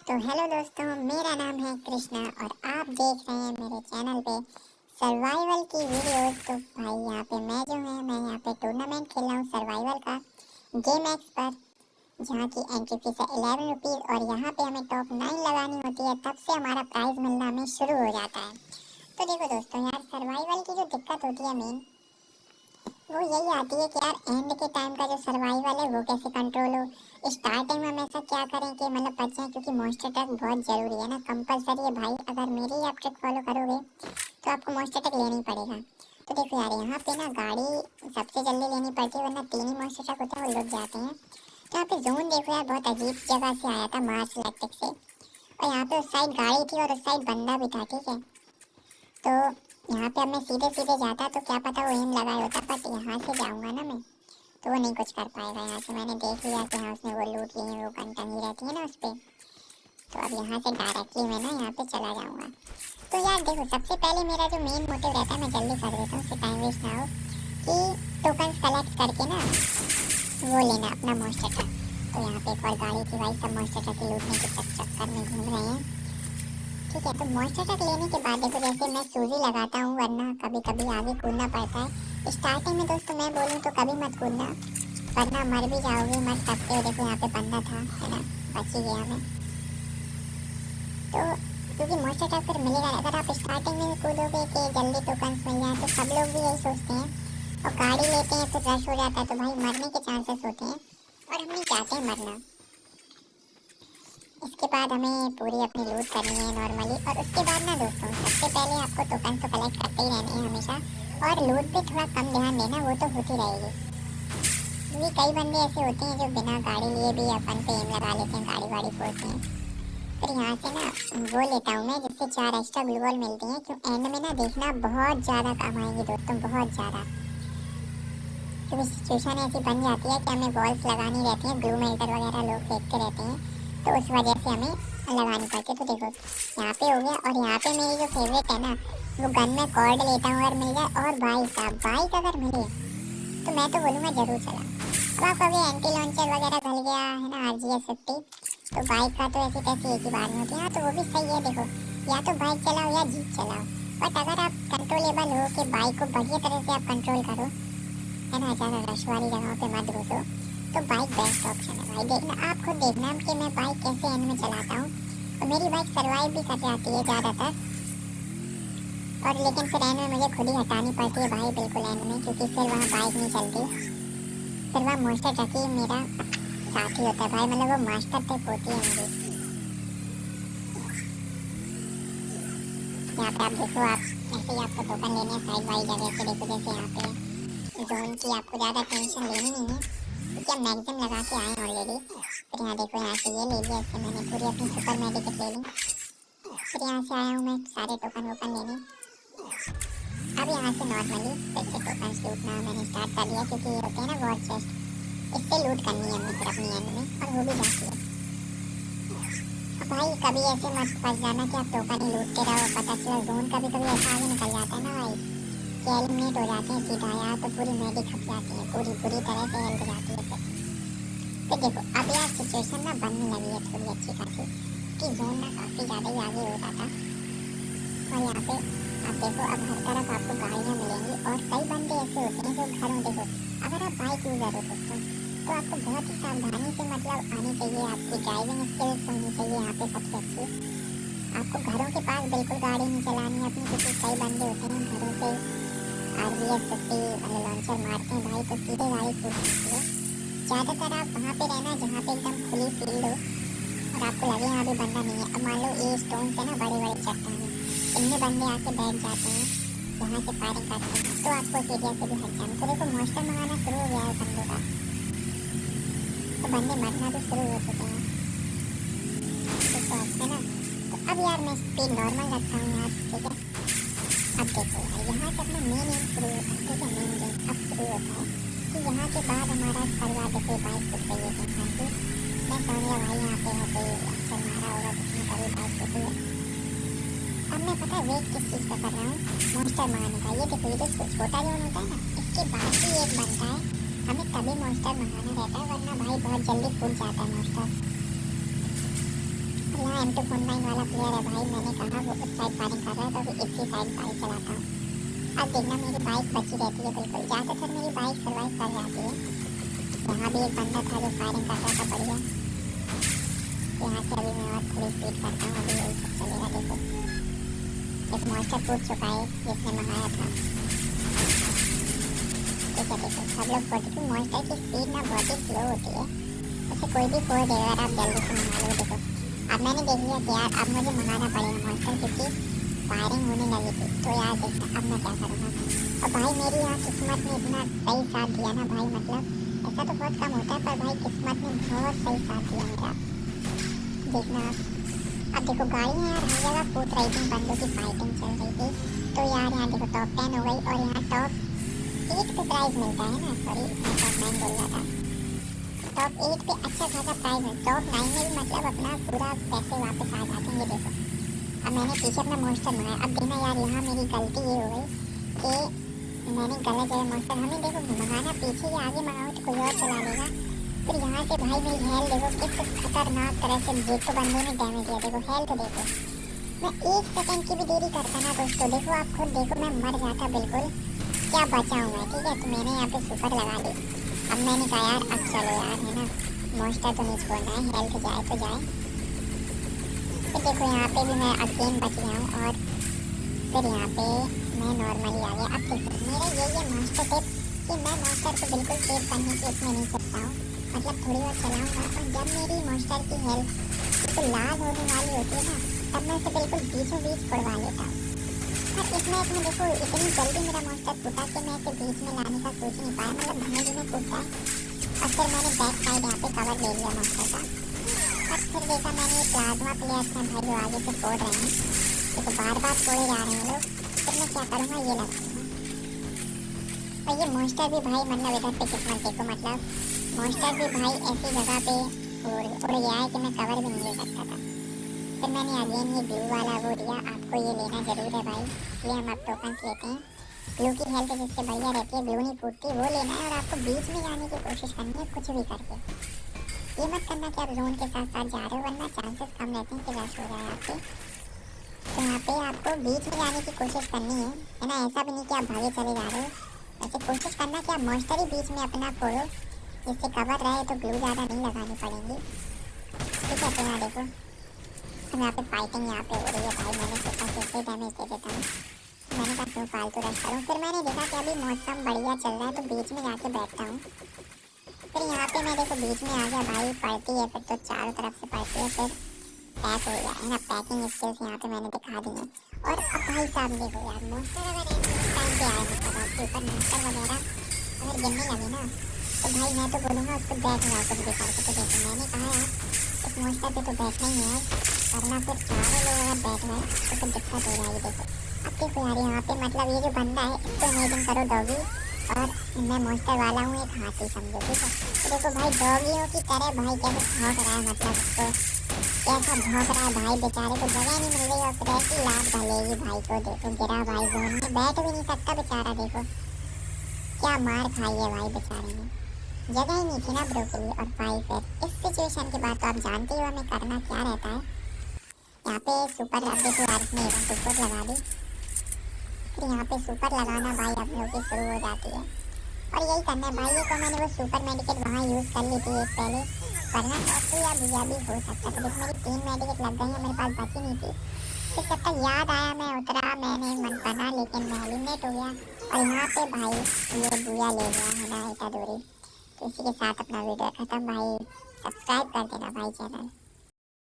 तो हेलो दोस्तों, मेरा नाम है कृष्णा और आप देख रहे हैं मेरे चैनल पे सर्वाइवल की वीडियोस। तो भाई यहाँ पे मैं यहाँ पे टूर्नामेंट खेल रहा हूँ सर्वाइवल का गेम एक्स पर, जहाँ की एंट्री फीस है 11 रुपीज़ और यहाँ पे हमें टॉप 9 लगानी होती है, तब से हमारा प्राइज मिलना हमें शुरू हो जाता है। तो देखो दोस्तों, यार सर्वाइवल की जो दिक्कत होती है मेन, वो यही आती है कि यार एंड के टाइम का जो सर्वाइवल है वो कैसे कंट्रोल हो। स्टार्टिंग में हमेशा क्या करें कि मतलब बच जाए, क्योंकि मॉन्स्टर ट्रक बहुत जरूरी है ना, कंपलसरी है भाई। अगर मेरी ही आप ट्रिक फॉलो करोगे तो आपको मॉन्स्टर ट्रक लेनी पड़ेगा। तो देखो यार, यहाँ पे ना गाड़ी सबसे जल्दी लेनी पड़ती है, वरना 3 ही मॉन्स्टर ट्रक होते हैं, वो लुट जाते हैं। तो यहाँ पे जोन देखो यार, बहुत अजीब जगह से आया था, मार्स इलेक्ट्रिक से। और यहाँ पे उस साइड गाड़ी थी और उस साइड बंदा भी था, ठीक है। तो यहाँ पे अब मैं सीधे सीधे जाता तो क्या पता वो एम लगाया होता, बट यहाँ से जाऊँगा ना मैं, तो वो नहीं कुछ कर पाएगा। यहाँ से मैंने देख लिया कि हाँ उसने वो लूट ली है, वो गन टंगी रहती है ना उस पर। तो अब यहाँ से डायरेक्टली मैं ना यहाँ पे चला जाऊँगा। तो यार देखो, सबसे पहले मेरा जो मेन मोटिव रहता है, मैं जल्दी कर देता हूँ उससे टाइम वेस्ट ना हो, कि टोकन्स कलेक्ट करके ना वो लेना अपना मॉन्स्टर ट्रक। तो यहाँ पे एक और गाड़ी थी भाई, सब मॉन्स्टर ट्रक लूटने के चक्कर में घूम रहे हैं, ठीक है। तो मॉन्स्टर ट्रक लेने के बाद देखो, जैसे मैं सूजी लगाता हूँ, वरना कभी कभी आगे कूदना पड़ता है। स्टार्टिंग में दोस्तों मैं बोलूँ तो कभी मत कूदना, वरना मर भी जाओगे, मर सकते हो। देखो यहाँ पे बंदा था, है ना, बच ही गया मैं। तो क्योंकि मॉन्स्टर ट्रक फिर मिलेगा, अगर आप स्टार्टिंग में कूदोगे कि जल्दी टोकन्स मिल जाए, तो सब लोग भी यही सोचते हैं और गाड़ी लेते हैं, फिर रश हो जाता है, तो भाई मरने के चांसेस होते हैं और हम नहीं चाहते हैं मरना। इसके बाद हमें पूरी अपनी लूट करनी है नॉर्मली, और उसके बाद ना दोस्तों, सबसे पहले आपको टोकन तो कलेक्ट करते ही रहने हैं हमेशा, और लूट पे थोड़ा कम ध्यान देना, वो तो होती रहेगी। क्योंकि कई बंदे ऐसे होते हैं जो बिना गाड़ी लिए भी अपन पे एम लगा लेते हैं, गाड़ी वाड़ी फोड़ते हैं। फिर यहाँ से ना वो लेता हूँ मैं, जिससे 4 एक्स्ट्रा ग्लू वॉल मिलती हैं, क्यों एंड में ना देखना बहुत ज़्यादा काम आएंगी दोस्तों, बहुत ज़्यादा। क्योंकि सिचुएशन ऐसी बन जाती है कि हमें वॉल्स लगानी रहती हैं, ग्लू मेल्टर वगैरह लोग फेंकते रहते हैं, तो उस वजह से हमें लगानी पड़ती है। तो देखो यहाँ पे हो गया, और यहाँ पे मेरी जो फेवरेट है ना, वो गन में कॉर्ड लेता हूँ अगर मिल जाए, और भाई साहब बाइक अगर मिले तो मैं तो बोलूँगा जरूर चला। अब आप कभी एंटी लॉन्चर वगैरह मिल गया है ना, RGS 50, तो बाइक का तो ऐसी तैसी एक ही बात नहीं होती। हाँ तो वो भी सही है, देखो या तो बाइक चलाओ या जीप चलाओ, बट अगर आप कंट्रोलेबल हो कि बाइक को बढ़िया तरह से आप कंट्रोल करो, है ना, ज़्यादा रश वाली जगहों पे मत घुसो, तो बाइक बेस्ट ऑप्शन है भाई। देखना, आप खुद देखना कि मैं बाइक कैसे एंड में चलाता हूँ, और मेरी बाइक सर्वाइव भी कर जाती है ज़्यादातर, और लेकिन फिर एंड में मुझे खुद ही हटानी पड़ती है भाई, बिल्कुल एंड में, क्योंकि फिर वहाँ बाइक नहीं चलती, फिर वहाँ मॉन्स्टर ट्रक ही मेरा साथी होता है भाई, मतलब वो मास्टर ट्रिप होती है मेरी। यहाँ पे आप देखो, आप ऐसे ही आपको टोकन लेने हैं साइड वाली जगह से। देखो जैसे यहाँ पे जोन की आपको ज़्यादा टेंशन लेनी नहीं है, क्योंकि हम मैक्सिमम लगा के आए ऑलरेडी। फिर यहाँ देखो, यहाँ से ये ले लिया, इससे मैंने पूरी अपनी सुपर मेडिकेट ले ली। फिर यहाँ से आया हूँ मैं सारे टोकन वोकन लेने। अब यहाँ से नॉर्मली फिर से टोकन लूटना मैंने स्टार्ट कर दिया, क्योंकि ये होते हैं ना वॉर चेस्ट, इससे लूट करनी है हमें फिर अपनी एंड में, और हो भी जाती है। अब भाई कभी ऐसे मत फंस जाना कि आप टोकन ही लूटते रहो, पता चला जोन कभी कभी ऐसा आगे निकल जाता है ना भाई, कि एलिमिनेट हो जाते हैं सीधा, यार तो पूरी मेडी खप जाती है, पूरी पूरी तरह से हेल्थ जाती है फिर। देखो अब यार सिचुएशन ना बनने लगी है थोड़ी अच्छी खासी, कि जोन ना काफ़ी ज़्यादा ही आगे हो रहा था, और यहाँ पे आप देखो अब हर तरफ आपको गाड़ियाँ मिलेंगी, और कई बंदे ऐसे होते हैं जो घरों, देखो अगर आप बाइक यूज़र हो दोस्तों, तो आपको बहुत ही सावधानी से मतलब आनी चाहिए, आपकी ड्राइविंग स्किल्स होनी चाहिए यहाँ पे सबसे अच्छी। आपको घरों के पास बिल्कुल गाड़ी नहीं चलानी अपनी, क्योंकि कई बंदे होते हैं घरों से RGS 50 वाले लॉन्चर मारते हैं भाई, तो सीधे गाड़ी कूद सकती है। ज़्यादातर आप वहाँ पे रहना जहाँ पे एकदम खुली फील्ड हो, और आपको लगे यहाँ भी बंदा नहीं है। अब मान लो ये स्टोन से ना बड़े बड़े चट्टान, इनमें बंदे आके बैठ जाते हैं, यहाँ से फायरिंग करते हैं, तो आपको इस एरिया से भी हट जाना। तो देखो मॉन्स्टर मंगाना शुरू हो गया है बंदों का, तो बंदे मरना भी शुरू हो चुके हैं, ठीक है ना। तो अब यार मैं स्पीड नॉर्मल रखता हूँ यार, ठीक है। अब देखो यार, यहाँ से अपना मेन एम शुरू होता है, ठीक है, मेन गेम अब शुरू होता है, कि यहाँ के बाद हमारा सर्वा देखो बाइक फुट गई है कहीं की, मैं समझ गया भाई यहाँ पे है कोई अक्सर मारा होगा किसी ने, कभी बाइक फुटी है। अब मैं पता है वेट किस चीज़ का कर रहा हूँ, मॉन्स्टर मंगाने का। ये देखो, ये जो छोटा जोन होता है ना, इसके बाद ही एक बनता है, हमें तभी मॉन्स्टर मंगाना रहता है, वरना भाई बहुत जल्दी फूट जाता है मॉन्स्टर। और यहाँ M249 वाला प्लेयर है भाई, मैंने कहा वो उस साइड फायरिंग कर रहा है तो अभी इसी साइड बाइक चलाता हूँ। अब देखना मेरी बाइक बची रहती है बिल्कुल, ज़्यादातर मेरी बाइक सर्वाइव कर जाती है। यहाँ भी एक बंदा था जो फायरिंग कर रहा था बढ़िया। यहाँ से अभी मैं और थोड़ी स्पीड करता हूँ, अभी यही सब चलेगा। देखो एक मॉन्स्टर पूछ चुका है जिसने मंगाया था। ठीक है देखो सब लोग 42 मॉन्स्टर की स्पीड ना बहुत ही स्लो होती है, उसे कोई भी फोड़ देगा अगर आप जल्दी से मंगा लो। देखो अब मैंने देख लिया कि यार अब मुझे मंगाना पड़ेगा मॉन्स्टर, क्योंकि फायरिंग होने लगी थी। तो यार देखना अब मैं क्या करूँगा। और भाई मेरी यहाँ किस्मत ने इतना सही साथ दिया ना भाई, मतलब ऐसा तो बहुत कम होता है पर भाई किस्मत ने बहुत सही साथ दिया मेरा। देखना अब देखो गाड़ियाँ यार हर जगह कूद रही थी, बंदों की फाइटिंग चल रही थी। तो यार यहाँ देखो टॉप 10 हो गई, और यहाँ टॉप 8 पे प्राइज मिलता है ना, सॉरी मैं टॉप 9 बोल रहा था। टॉप 8 पे अच्छा खासा प्राइज है, टॉप 9 में भी मतलब अपना पूरा पैसे वापस आ जाते हैं। ये देखो अब मैंने पीछे अपना मॉन्स्टर मंगाया। अब देखना यार यहाँ मेरी गलती ये हो गई कि मैंने गलत जगह मॉन्स्टर, हमें देखो मंगाना पीछे ही, आगे मंगाओ तो कोई और चला लेगा। फिर यहाँ से भाई मेरी हेल्थ देखो किस खतरनाक तरह से एक तो बंदे ने डैमेज दिया। देखो हेल्थ देखो, मैं 1 सेकंड की भी देरी करता ना दोस्तों, देखो आप खुद देखो मैं मर जाता बिल्कुल, क्या बचा हूँ मैं। ठीक है तो मैंने यहाँ पे सुपर लगा ली। अब मैंने कहा यार अब चलो यार है ना, मॉन्स्टर तो नहीं छोड़ना है, हेल्थ जाए तो जाए। फिर देखो यहाँ पे भी मैं अगेन बच गया हूँ, और फिर यहाँ पे मैं नॉर्मली आ गया। अब देखो मेरा ये मॉन्स्टर टिप कि मैं मॉन्स्टर को बिल्कुल सेव करने की इसमें नहीं सकता हूँ, मतलब थोड़ी और चलाऊँगा, और जब मेरी मॉन्स्टर की हेल्थ बिल्कुल लाल होने वाली होती है ना, तब मैं उसे बिल्कुल बीचों बीच उड़वा लेता हूँ। पर इस मैच में देखो इतनी जल्दी मेरा मॉन्स्टर फूटा कि मैं इसे बीच में लाने का सोच नहीं पाया, मतलब धीमे धीमे फूटता है। और फिर मैंने बैक साइड यहाँ पे कवर ले लिया मॉन्स्टर का। और फिर देखा मैंने प्लाज्मा प्लेयर्स हैं भाई जो आगे से फोड़ रहे हैं, देखो बार बार फोड़े जा रहे हैं लोग। फिर मैं क्या करूँगा, ये लगाऊंगा। और ये मॉन्स्टर भी भाई मतलब इधर पे किस्मत देखो, मतलब मॉन्स्टर भी भाई ऐसी जगह पे उड़ गया है कि मैं कवर भी नहीं ले सकता था। फिर मैंने अगेन ये ग्लू वाला वो लिया, आपको ये लेना ज़रूर है भाई, इसलिए हम अब टोकन्स लेते हैं। ग्लू की हेल्थ जिससे बढ़िया रहती है, ग्लू नहीं फूटती, वो लेना है। और आपको बीच में जाने की कोशिश करनी है कुछ भी करके, ये मत करना कि आप जोन के साथ साथ जा रहे हो, वरना चांसेस कम रहते हैं कि रश हो जाए आपके। तो यहाँ पे आपको बीच में जाने की कोशिश करनी है ना, ऐसा भी नहीं कि आप भागे चले जा रहे हो। वैसे कोशिश करना कि आप मॉन्स्टर ही बीच में अपना फोड़ो, जिससे कवर रहे तो ग्लू ज़्यादा नहीं लगानी पड़ेगी। ठीक है तो यहाँ देखो यहाँ पे फाइटिंग यहाँ पे हो रही है भाई, मैंने सोचा कैसे डैमेज दे देता हूँ, मैंने कहा क्यों फालतू रश करूँ। फिर मैंने देखा कि अभी मौसम बढ़िया चल रहा है तो बीच में जाके बैठता हूँ। फिर यहाँ पे मैं देखो बीच में आ गया भाई, पड़ती है फिर तो चारों तरफ से पड़ती है, फिर पैक हो गया है ना। पैकिंग स्किल्स यहाँ पे मैंने दिखा दी है। और अब भाई साहब देखो यार मॉन्स्टर अगर इस टाइम पे आए मतलब आपके ऊपर मॉन्स्टर वगैरह अगर गिरने लगे ना, तो भाई मैं तो बोलूँगा उसको बैठ जाओ कुछ भी करके। तो देखो मैंने कहा यार इस मॉन्स्टर पे तो बैठना ही है, वरना फिर चारों लोग अगर बैठ गए तो फिर दिक्कत हो जाएगी। देखो अब देखो यार यहाँ पे मतलब ये जो बंदा है इसको इमेजिन करो डॉगी, और मैं मॉन्स्टर वाला हूँ एक हाथी समझो। ठीक है तो देखो भाई डॉगियों की तरह भाई कैसे भौंक रहा है, मतलब उसको कैसा भौंक रहा है भाई, बेचारे को जगह नहीं मिल रही और फिर ऐसी लात डालेगी भाई को। देखो गिरा भाई जोन में, बैठ भी नहीं सकता बेचारा, देखो क्या मार खाई है भाई बेचारे ने, जगह ही नहीं थी ना ब्रो के लिए। और भाई फिर इस सिचुएशन के बाद तो आप जानते हो हमें करना क्या रहता है। यहाँ पे सुपर अब देखो यार इसने सुपर लगा दी, फिर यहाँ पे सुपर लगाना भाई आप लोगों की शुरू हो जाती है। और यही करना है भाई, ये तो मैंने वो सुपर मेडिकेट वहाँ यूज़ कर ली थी एक पहले, वरना ऐसे या भैया भी हो सकता था। लेकिन मेरी 3 मेडिकेट लग गई है, मेरे पास बची नहीं थी। फिर जब तक याद आया मैं उतरा, मैंने मन बना, लेकिन मैं एलिमिनेट हो गया। और यहाँ पे भाई ये बुया ले गया है ना इतना दूरी। तो इसी के साथ अपना वीडियो खत्म भाई, सब्सक्राइब कर देना भाई चैनल।